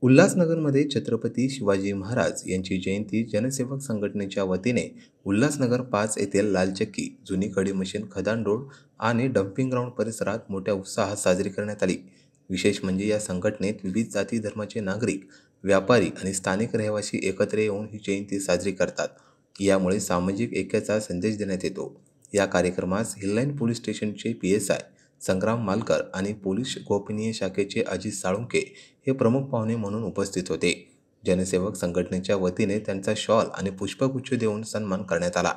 उल्हासनगरमध्ये छत्रपती शिवाजी महाराज यांची जयंती जनसेवक संघटनेच्या वतीने उल्हासनगर 5 येथील लालचक्की, जुनी कडी मशीन, खदान रोड आणि डम्पिंग ग्राउंड परिसरात मोठ्या उत्साहात साजरी करण्यात आली। विशेष म्हणजे या संघटनेत विविध जाती धर्माचे नागरिक, व्यापारी आणि स्थानिक रहिवासी एकत्र येऊन ही जयंती साजरी करतात। यामुळे सामाजिक ऐक्याचा संदेश देण्यात येतो। या कार्यक्रमास हिललाईन पोलीस स्टेशनचे PSI संग्राम मालकर आणि पोलीस गोपनीय शाखेचे अजित साळुंके हे प्रमुख पाहुणे म्हणून उपस्थित होते। जनसेवक संघटनेच्या वतीने त्यांचा शॉल आणि पुष्पगुच्छ देऊन सन्मान करण्यात आला।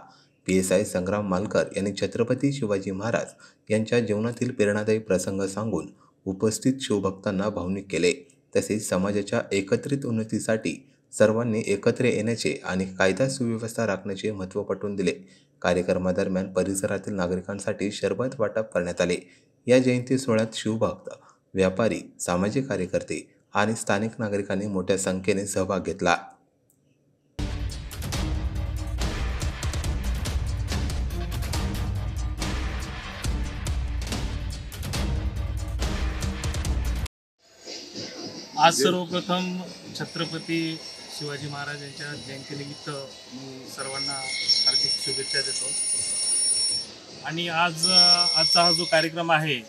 PSI संग्राम मालकर यांनी छत्रपती शिवाजी महाराज यांच्या जीवनातील प्रेरणादायी प्रसंग सांगून उपस्थित शिवभक्तांना भावनिक केले। तसेच समाजाच्या एकत्रित उन्नतीसाठी सर्वांनी एकत्र येण्याचे आणि कायदा सुव्यवस्था राखण्याचे महत्त्व पटवून दिले। कार्यक्रमादरम्यान परिसरातील नागरिकांसाठी सरबत वाटप करण्यात आले। या जयंती सोहळ्यात शिवभक्त, व्यापारी, सामाजिक कार्यकर्ते आणि स्थानिक नागरिकांनी मोठ्या संख्येने सहभाग घेतला। आज सर्वप्रथम छत्रपती शिवाजी महाराज यांच्या जयंतीनिमित्त मी सर्वांना हार्दिक शुभेच्छा देतो। आणि आजचा हा जो कार्यक्रम आहे,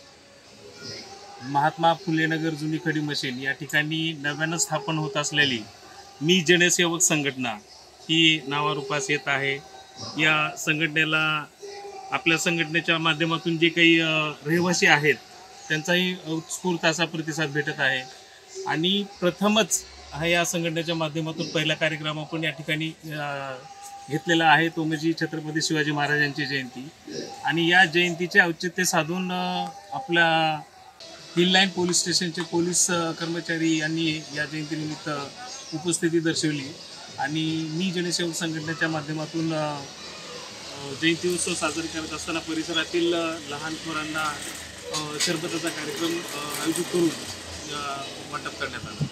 महात्मा फुले नगर जुनी खडी मशीन या ठिकाणी नव्यानं स्थापन होत असलेली मी जनसेवक संघटना ही नावारूपास येत आहे। या संघटनेला आपल्या संघटनेच्या माध्यमातून जे काही रहिवासी आहेत त्यांचाही उत्स्फूर्त असा प्रतिसाद भेटत आहे। आणि प्रथमच या संघटनेच्या माध्यमातून पहिला कार्यक्रम आपण या ठिकाणी घेतलेला आहे, तो म्हणजे छत्रपती शिवाजी महाराजांची जयंती। आणि या जयंतीचे औचित्य साधून आपल्या हिललाईन पोलीस स्टेशनचे पोलीस कर्मचारी यांनी या जयंतीनिमित्त उपस्थिती दर्शवली। आणि मी जनसेवक संघटनेच्या माध्यमातून जयंती उत्सव साजरा करत असताना परिसरातील लहान थोरांना सरबताचा कार्यक्रम आयोजित करून वाटप करण्यात आला।